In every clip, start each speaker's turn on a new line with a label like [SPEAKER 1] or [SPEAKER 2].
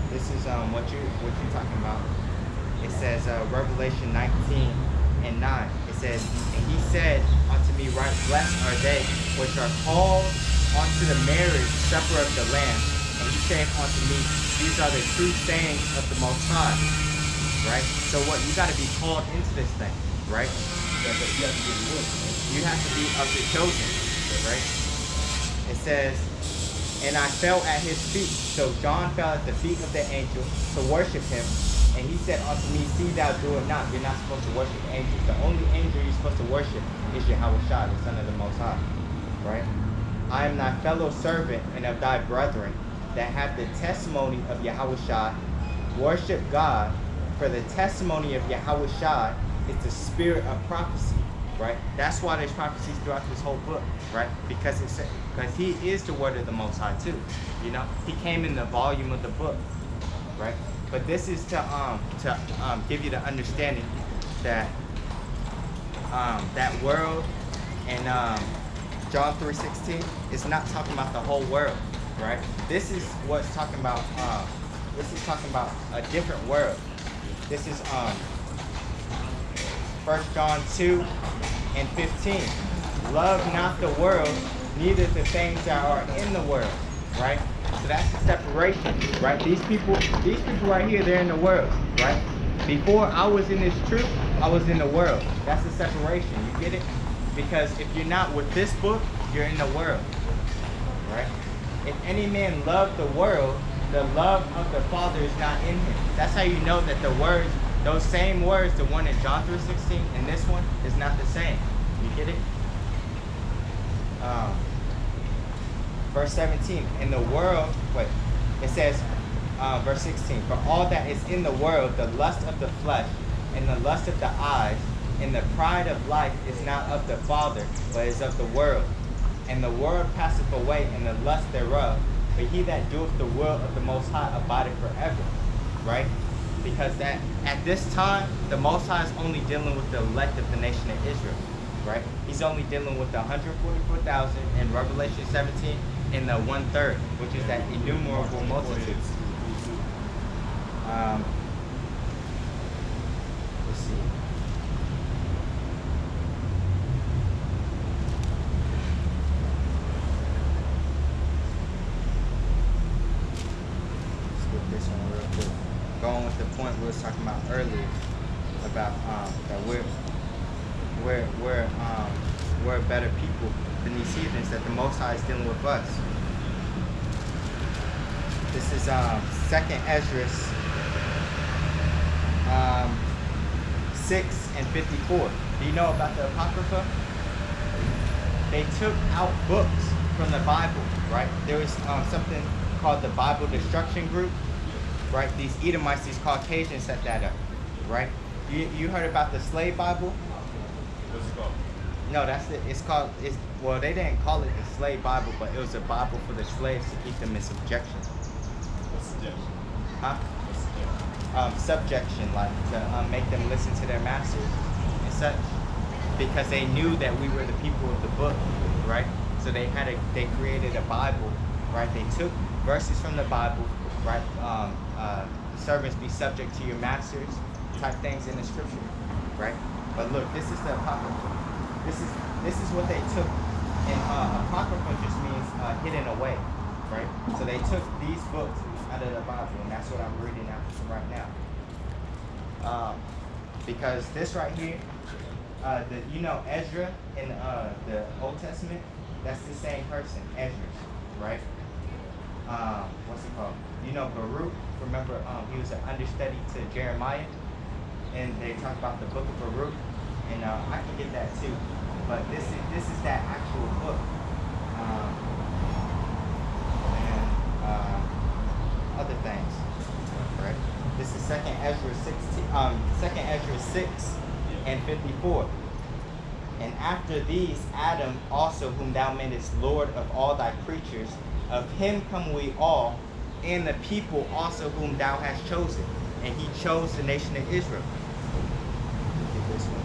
[SPEAKER 1] This is what you're talking about. It says Revelation 19:9. It says, and he said unto me, right, blessed are they which are called unto the marriage supper of the Lamb. And he saith unto me, these are the true sayings of the Most High. Right? So what, you got to be called into this thing, right? You have to be of the chosen, right? It says, and I fell at his feet. So John fell at the feet of the angel to worship him. And he said unto me, see thou do it not. You're not supposed to worship angels. The only angel you're supposed to worship is Yahawashi, the Son of the Most High. Right? I am thy fellow servant and of thy brethren that have the testimony of Yahawashi. Worship God, for the testimony of Yahawashi is the spirit of prophecy. Right? That's why there's prophecies throughout this whole book. Right? Because he is the word of the Most High too. You know, he came in the volume of the book. Right? But this is to give you the understanding that that world in John 3:16 is not talking about the whole world, right? This is what's talking about. This is talking about a different world. This is 1 John 2:15. Love not the world, neither the things that are in the world, right? So that's the separation, right? These people right here, they're in the world, right? Before I was in this truth, I was in the world. That's the separation, you get it? Because if you're not with this book, you're in the world, right? If any man love the world, the love of the Father is not in him. That's how you know that the words, those same words, the one in John 3:16 and this one, is not the same. You get it? Verse 17, in the world, it says, verse 16, for all that is in the world, the lust of the flesh, and the lust of the eyes, and the pride of life is not of the Father, but is of the world. And the world passeth away, and the lust thereof, but he that doeth the will of the Most High abideth forever. Right? Because that at this time, the Most High is only dealing with the elect of the nation of Israel. Right? He's only dealing with the 144,000 in Revelation 17 and the 1/3, which is that innumerable multitude. Let's see. Let's get this one real quick. Going with the point we was talking about earlier about that we're better people than these heathens, that the Most High is dealing with us. This is 2nd Ezra 6:54. Do you know about the Apocrypha? They took out books from the Bible, right? There was something called the Bible Destruction Group, right? These Edomites, these Caucasians set that up, right? You heard about the slave Bible?
[SPEAKER 2] What's it called?
[SPEAKER 1] No, that's it. Well, they didn't call it the slave Bible, but it was a Bible for the slaves to keep them in subjection.
[SPEAKER 2] What's subjection?
[SPEAKER 1] Huh?
[SPEAKER 2] What's subjection?
[SPEAKER 1] Subjection, like to make them listen to their masters and such, because they knew that we were the people of the book, right? So they created a Bible, right? They took verses from the Bible, right? Servants be subject to your masters, type things in the scripture, right? But look, this is the Apocrypha. This is what they took, and Apocrypha just means hidden away, right? So they took these books out of the Bible, and that's what I'm reading out right now. Because this right here, Ezra in the Old Testament, that's the same person, Ezra, right? What's it called? Baruch. Remember, he was an understudy to Jeremiah, and they talk about the book of Baruch, and I can get that too. But this is that actual book, and other things, right? This is 2nd Ezra 6:54. And after these, Adam also, whom thou madest Lord of all thy creatures, of him come we all, and the people also whom thou hast chosen. And he chose the nation of Israel. Get this one.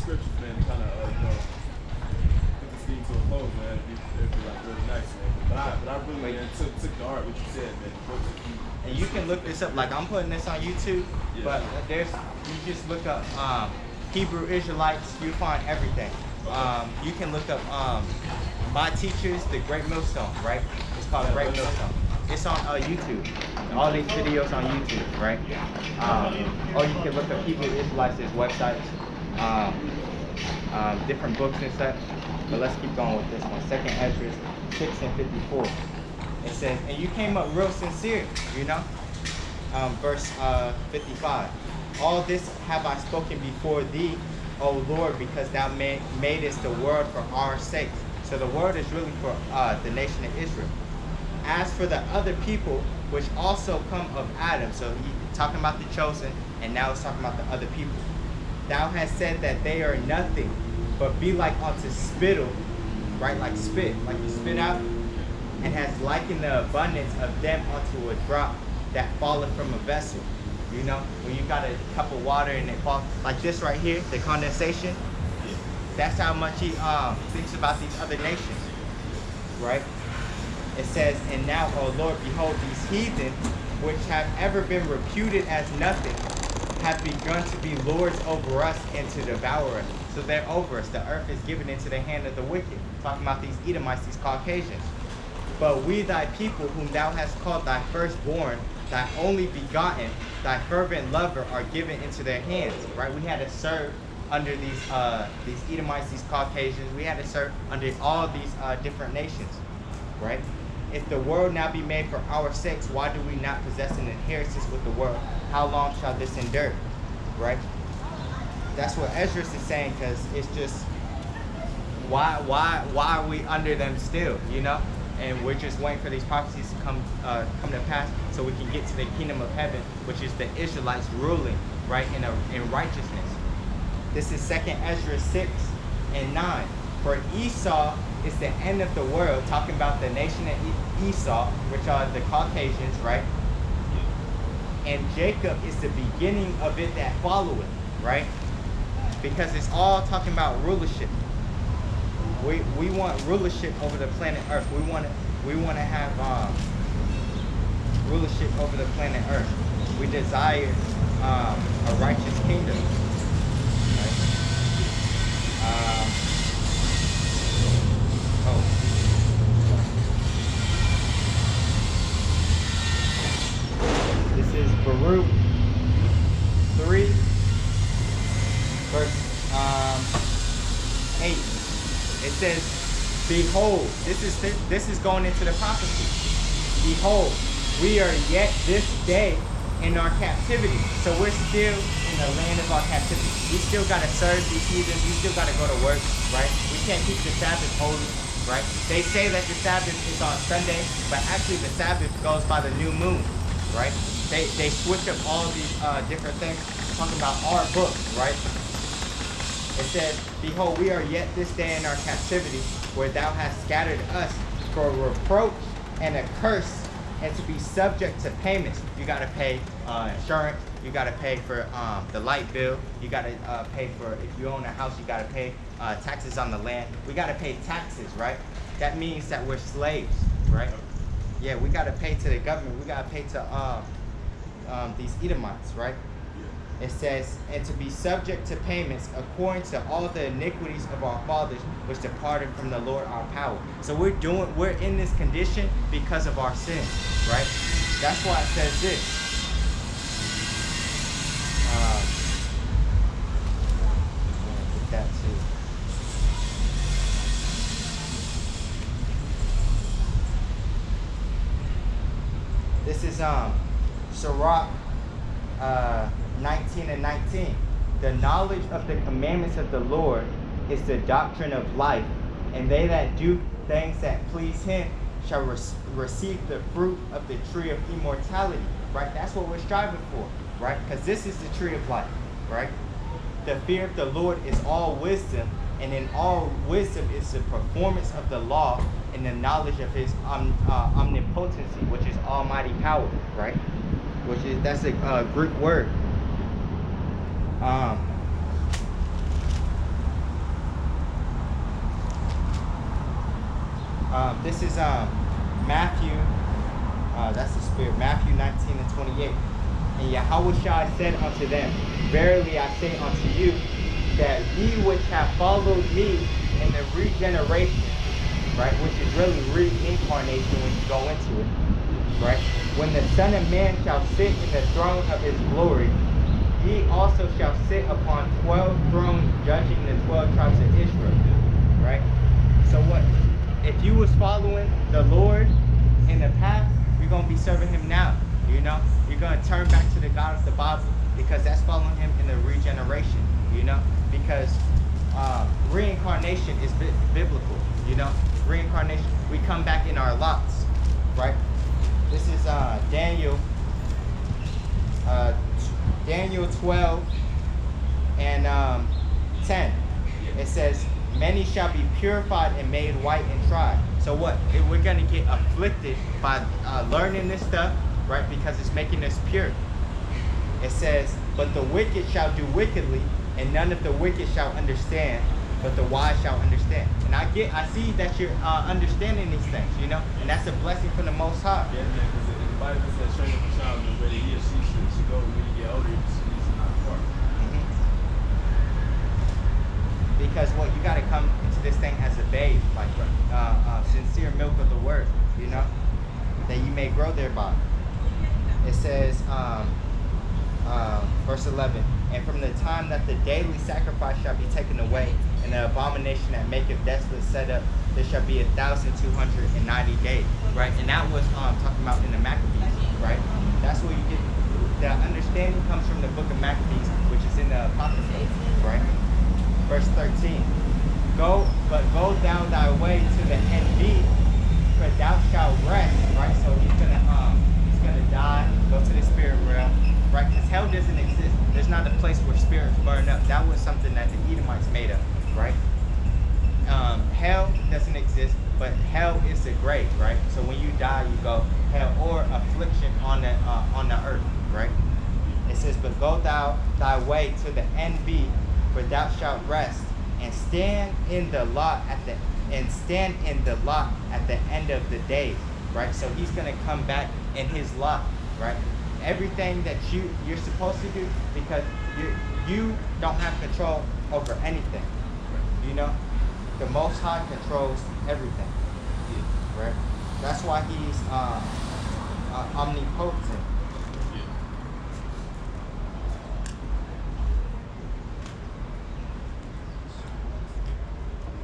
[SPEAKER 2] scriptures, man, to kind of, put this thing to a close, man. It'd be like really nice, man. But I really, man, took to heart what you said, man.
[SPEAKER 1] And you can look this up. Like I'm putting this on YouTube, but you just look up Hebrew Israelites. You'll find everything. You can look up my teachers, the Greatmillstone, right? It's called Greatmillstone. It's on YouTube. All these videos on YouTube, right? Or you can look up Hebrew Israelites' websites, different books and such. But let's keep going with this one. 2nd Ezra 6 and 54. It says, and you came up real sincere, you know? Verse 55. All this have I spoken before thee, O Lord, because thou madest the world for our sakes. So the world is really for the nation of Israel. As for the other people, which also come of Adam, so he's talking about the chosen, and now he's talking about the other people. Thou hast said that they are nothing, but be like unto spittle, right? Like spit, like you spit out, and has likened the abundance of them unto a drop that falleth from a vessel. You know, when you got a cup of water and it falls, like this right here, the condensation, that's how much he thinks about these other nations, right? It says, and now, O Lord, behold, these heathen, which have ever been reputed as nothing, have begun to be lords over us and to devour us. So they're over us. The earth is given into the hand of the wicked. Talking about these Edomites, these Caucasians. But we, thy people, whom thou hast called thy firstborn, thy only begotten, thy fervent lover, are given into their hands. Right? We had to serve under these Edomites, these Caucasians. We had to serve under all these different nations. Right? If the world now be made for our sakes, why do we not possess an inheritance with the world? How long shall this endure? Right? That's what Ezra is saying, because it's just why are we under them still? You know, and we're just waiting for these prophecies to come to pass, so we can get to the kingdom of heaven, which is the Israelites ruling right in righteousness. This is 2nd Ezra 6 and 9. For Esau is the end of the world, talking about the nation of Esau, which are the Caucasians, right? And Jacob is the beginning of it that followeth, right? Because it's all talking about rulership. We want rulership over the planet Earth. We want to have rulership over the planet Earth. We desire a righteous kingdom. Right? This is Baruch 3, verse 8. It says, behold, this is going into the prophecy. Behold, we are yet this day in our captivity. So we're still in the land of our captivity. We still got to serve these heathens. We still got to go to work, right? We can't keep the Sabbath holy, right? They say that the Sabbath is on Sunday, but actually the Sabbath goes by the new moon, right? They switch up all these different things, talking about our book, right? It says, behold, we are yet this day in our captivity, where thou hast scattered us for a reproach and a curse, and to be subject to payments. You got to pay insurance. You got to pay for the light bill. You got to pay for, if you own a house, you got to pay taxes on the land. We got to pay taxes, right? That means that we're slaves, right? Yeah, we got to pay to the government. We got to pay to these Edomites, right? It says, and to be subject to payments according to all the iniquities of our fathers, which departed from the Lord our power. So we're in this condition because of our sins, right? That's why it says this. That too. This is Sirach 19 and 19. The knowledge of the commandments of the Lord is the doctrine of life, and they that do things that please him shall receive the fruit of the tree of immortality, right? That's what we're striving for, right? Because this is the tree of life, right? The fear of the Lord is all wisdom, and in all wisdom is the performance of the law and the knowledge of his omnipotency, which is almighty power, right? That's a Greek word. This is Matthew, that's the spirit, Matthew 19 and 28. And Yahawashi said unto them, verily I say unto you, that ye which have followed me in the regeneration, right, which is really reincarnation when you go into it, right, when the Son of Man shall sit in the throne of his glory, ye also shall sit upon 12 thrones, judging the 12 tribes of Israel, right? So what? If you was following the Lord in the past, you're going to be serving him now, you know? You're going to turn back to the God of the Bible, because that's following him in the regeneration, you know? Because reincarnation is biblical, you know? Reincarnation, we come back in our lots, right? This is Daniel 12 and 10. It says, many shall be purified and made white and tried. So what? We're going to get afflicted by learning this stuff, right? Because it's making us pure. It says, but the wicked shall do wickedly, and none of the wicked shall understand, but the wise shall understand. And I see that you're understanding these things, you know? And that's a blessing from the Most High.
[SPEAKER 2] Yeah, because the Bible says train up a child in the way that he or she should go when you get older, he's not far.
[SPEAKER 1] Because what, you got to come into this thing as a babe, like sincere milk of the word, you know, that you may grow thereby. It says, verse 11, and from the time that the daily sacrifice shall be taken away, and the abomination that maketh desolate set up, there shall be 1,290 days, right? And that was talking about in the Maccabees, right? That's where you get the understanding comes from the book of Maccabees, which is in the Apocrypha, right? Verse 13, go thou thy way to the NB, for thou shalt rest, right? So he's gonna die, go to the spirit realm, right? Because hell doesn't exist. There's not a place where spirits burn up. That was something that the Edomites made up, right? Hell doesn't exist, but hell is the grave, right? So when you die, you go hell or affliction on the earth, right? It says, but go thou thy way to the NB, for thou shalt rest, and stand in the lot at the end of the day, right? So he's gonna come back in his lot, right? Everything that you're supposed to do, because you don't have control over anything, you know. The Most High controls everything, right? That's why he's omnipotent.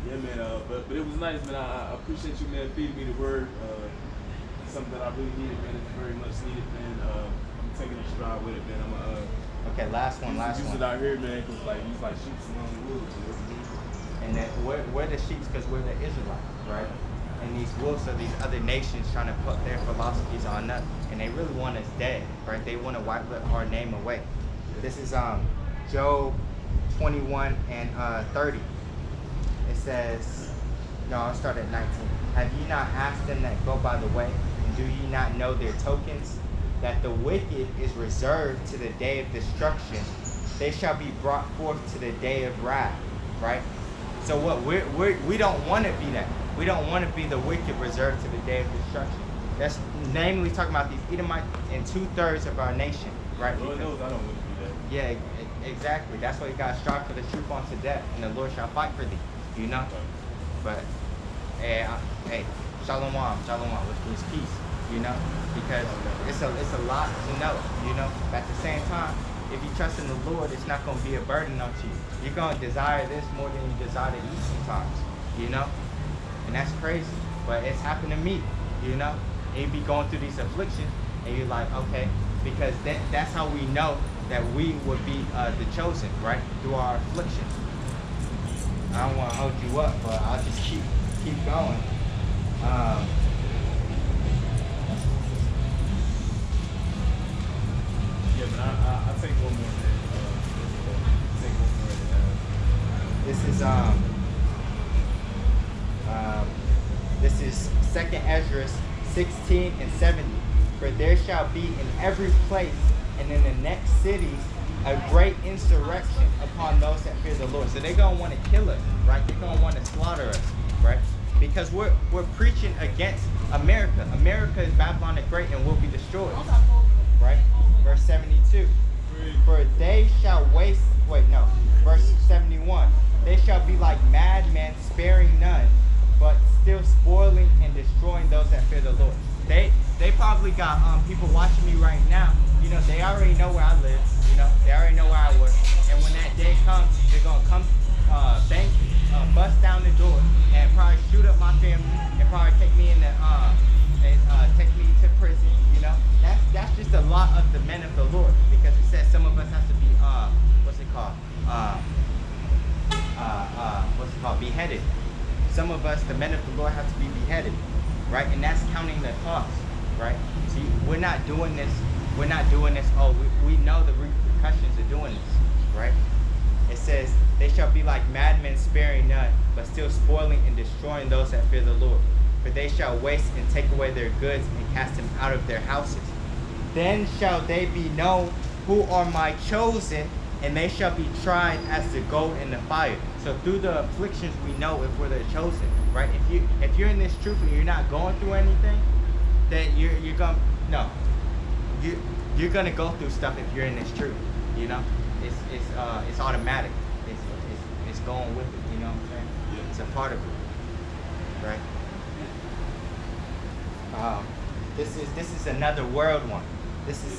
[SPEAKER 2] Yeah, man. But it was nice, man. I appreciate you, man, feeding me the word. Something that I really needed, man. It's very much needed, man. I'm taking a stride with it, man.
[SPEAKER 1] Okay, last one.
[SPEAKER 2] Use it out here, man, because like he's like sheep among the wolves.
[SPEAKER 1] And then we're the sheep because we're the Israelites, right? And these wolves are these other nations trying to put their philosophies on us, and they really want us dead, right? They want to wipe our name away. This is Job 21 and 30. It says, no, I'll start at 19. Have ye not asked them that go by the way, and do ye not know their tokens? That the wicked is reserved to the day of destruction. They shall be brought forth to the day of wrath, right? So what we don't want to be that. We don't want to be the wicked reserved to the day of destruction. That's namely talking about these Edomites and 2/3 of our nation, right?
[SPEAKER 2] Lord knows I don't want to be that.
[SPEAKER 1] Yeah, exactly. That's why you got to strive for the truth unto death, and the Lord shall fight for thee, you know? But, hey, shalom, which means peace, you know? Because it's a lot to know, you know? But at the same time, if you trust in the Lord, it's not going to be a burden onto you. You're going to desire this more than you desire to eat sometimes, you know? And that's crazy. But it's happened to me, you know? And you be going through these afflictions, and you're like, okay, because that's how we know that we would be the chosen, right? Through our affliction. I don't want to hold you up, but I'll just keep going.
[SPEAKER 2] Yeah, but I take one more.
[SPEAKER 1] This is 2nd Ezra 16 and 70. For there shall be in every place and in the next cities a great insurrection upon those that fear the Lord. So they're going to want to kill us, right? They're going to want to slaughter us, right? because we're preaching against America. America is Babylon the Great and will be destroyed. Right? Verse 72. For they shall waste. Wait, no. Verse 71. They shall be like madmen, sparing none, but still spoiling and destroying those that fear the Lord. They probably got people watching me right now. You know, they already know where I live. You know, they already know where I work. And when that day comes, they're gonna come bust down the door and probably shoot up my family and probably take me in the take me to prison. You know, that's just a lot of the men of the Lord, because it says some of us have to be beheaded. Some of us, the men of the Lord, have to be beheaded, right? And that's counting the cost, right? See, we're not doing this. We're not doing this. Oh, we know the repercussions of doing this, right? It says, they shall be like madmen, sparing none, but still spoiling and destroying those that fear the Lord. For they shall waste and take away their goods and cast them out of their houses. Then shall they be known who are my chosen, and they shall be tried as the gold in the fire. So through the afflictions we know if we're the chosen, right? If you're in this truth and you're not going through anything, then you're gonna go through stuff if you're in this truth. You know, it's automatic. It's going with it. You know what I'm saying? Yeah. It's a part of it, right? This is another world one. This is